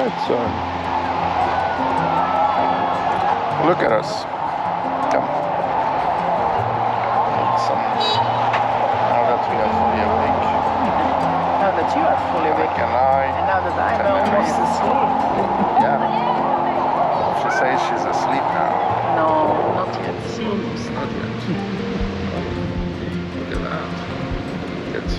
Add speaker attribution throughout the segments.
Speaker 1: Alright, so look at us. Come. Now that we are fully awake.
Speaker 2: Now that you are fully awake.
Speaker 1: And
Speaker 2: now that I'm almost asleep.
Speaker 1: Yeah. She says she's asleep now.
Speaker 2: No, not yet.
Speaker 1: Almost, not yet. Look at that. Good.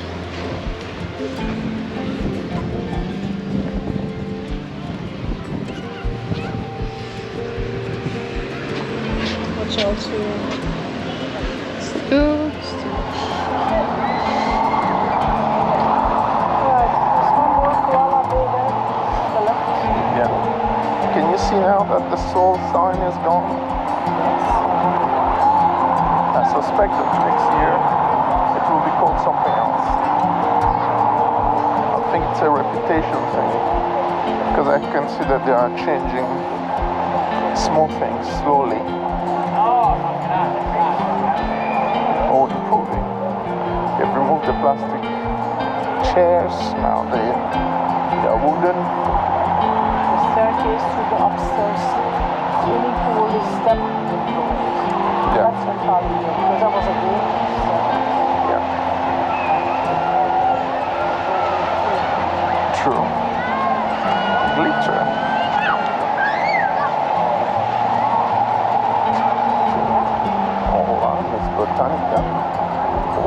Speaker 2: Watch out to
Speaker 1: Yeah. Can you see now that the soul sign is gone? I suspect that next year it will be called something else. I think it's a reputation thing, because I can see that they are changing small things slowly. Or improving. They've removed the plastic chairs, now they are wooden.
Speaker 2: the staircase to the upstairs swimming pool is step improved.
Speaker 1: Yeah.
Speaker 2: That's entirely new, because that was a good.
Speaker 1: Yeah. True. Glitter. Botanica.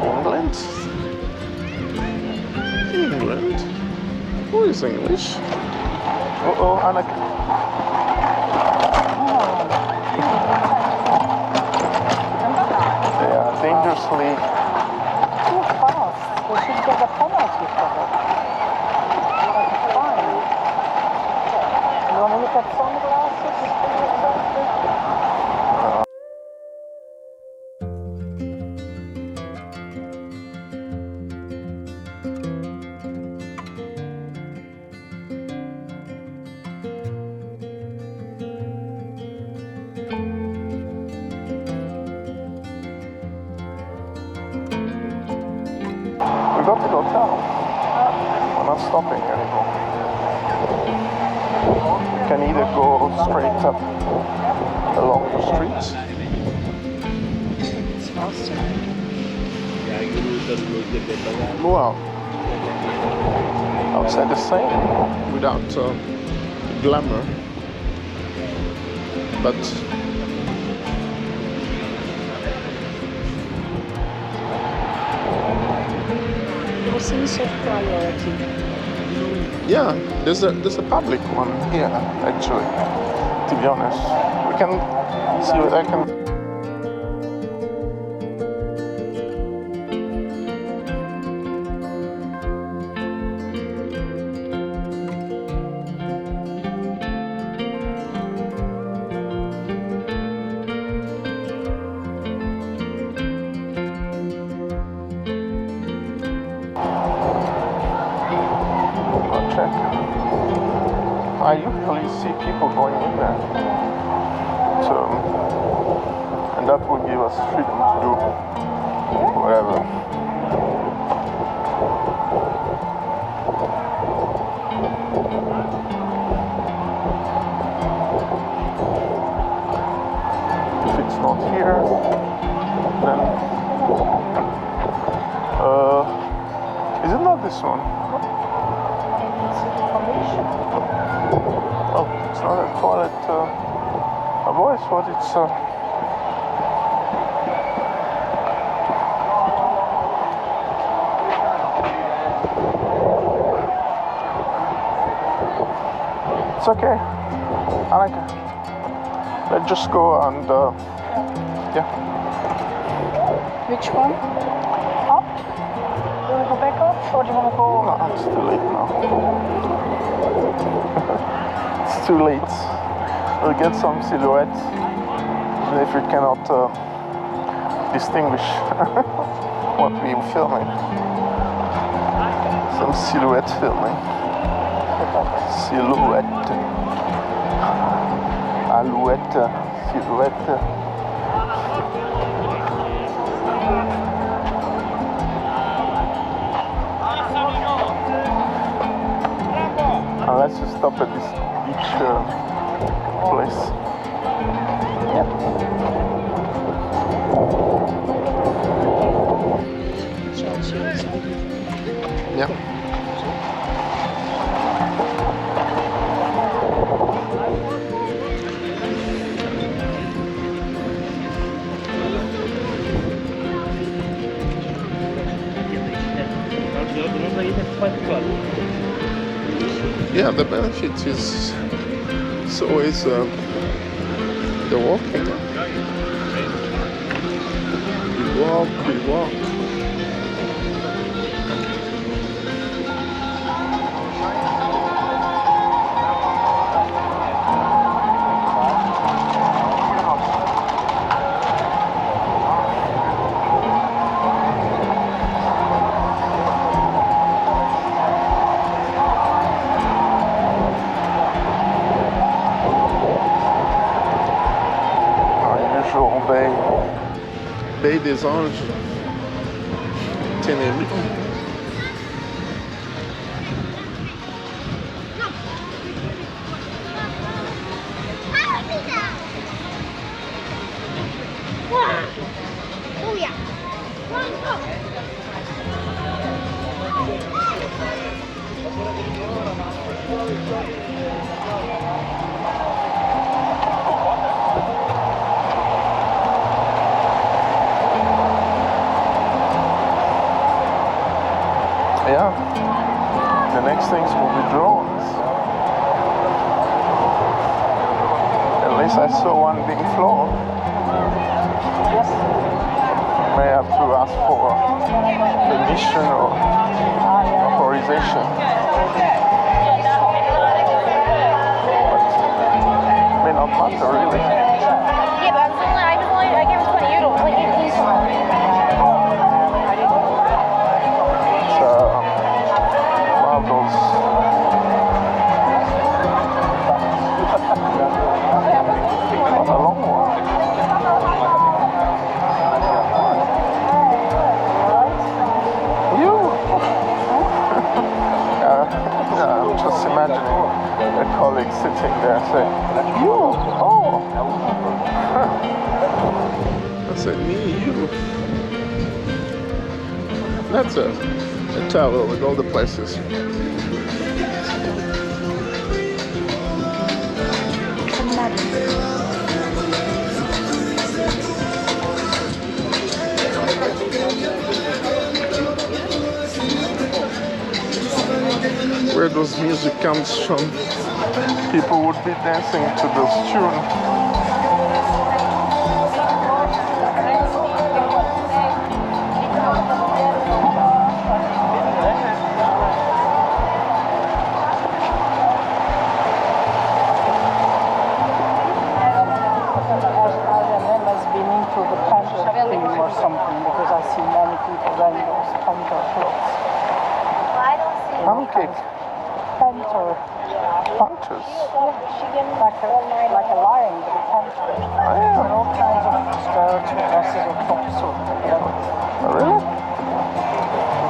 Speaker 1: England? England? Who is English? Uh-oh, Annika. They are dangerously...
Speaker 2: Too fast. They should get a penalty for it. Like fine. You want to look at sunglasses?
Speaker 1: We got to go down. We're not stopping anymore. We can either go straight up along the streets.
Speaker 2: It's faster.
Speaker 1: Well, I would say the same without glamour, but
Speaker 2: No sense of priority.
Speaker 1: yeah, there's a public one here actually. To be honest, we can see what I can. I usually see people going in there, so, and that will give us freedom to do whatever. If it's not here, then is it not this one? Oh, it's not a toilet. I've always thought it's. It's okay, Annika. Let's just go and yeah.
Speaker 2: Which one? Up? Do you want to go back up, or do you want to go?
Speaker 1: No, it's too late now. It's too late. We'll get some silhouette, even if we cannot distinguish what we're filming. Some silhouette filming. Silhouette. Alouette. Silhouette. Let's just stop at this place.
Speaker 2: Yep.
Speaker 1: Yeah. Yeah, the benefit is always the walking. We walk. Baie des Anges, Tenerife. Yeah, the next things will be drones. At least I saw one being flown.
Speaker 2: Yes.
Speaker 1: May have to ask for permission or authorization. But it may not matter really.
Speaker 3: Yeah, but I gave him 20 euros, like 18
Speaker 1: a long one. You? I'm just imagining a colleague sitting there saying, you? Oh! I said, me, you. That's a travel with all the places. Where those music comes from, people would be dancing to those tunes.
Speaker 2: Or something, because I see many people wearing those panther clothes.
Speaker 3: Well, I don't see
Speaker 1: Pancake.
Speaker 2: Panther.
Speaker 1: Punches.
Speaker 2: Like a lion, but a panther.
Speaker 1: Oh, yeah.
Speaker 2: And all kinds of skirts or dresses or tops or whatever.
Speaker 1: Oh, really?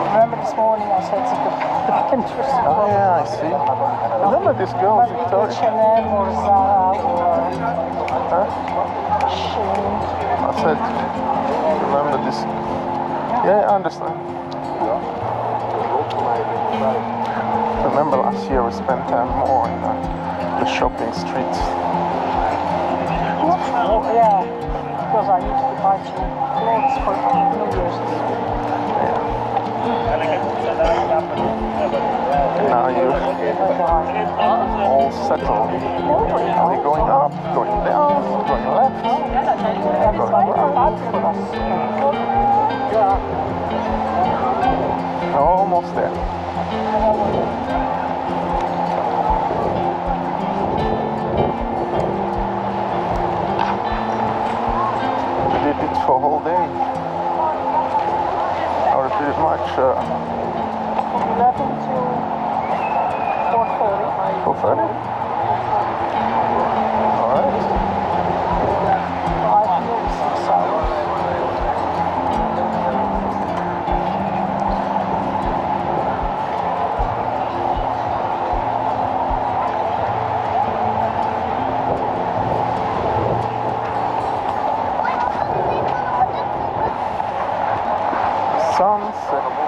Speaker 2: Remember this morning I said it's a bit interesting.
Speaker 1: Oh, yeah, I see. Remember this girl, Victoria?
Speaker 2: H&M or Zara or
Speaker 1: Huh?
Speaker 2: Shein.
Speaker 1: I said, remember this? Yeah, I understand. Remember last year we spent time more in the shopping streets.
Speaker 2: Oh, yeah, because I need to buy some clothes for New Year's.
Speaker 1: Now you're all settled. Are we going up, going down, going left, going right? Almost there. We did it for a whole day. Or pretty much
Speaker 2: 11 to 4:30.
Speaker 1: 4:30. Alright.
Speaker 2: 5 years, 6 hours.
Speaker 1: Sunset.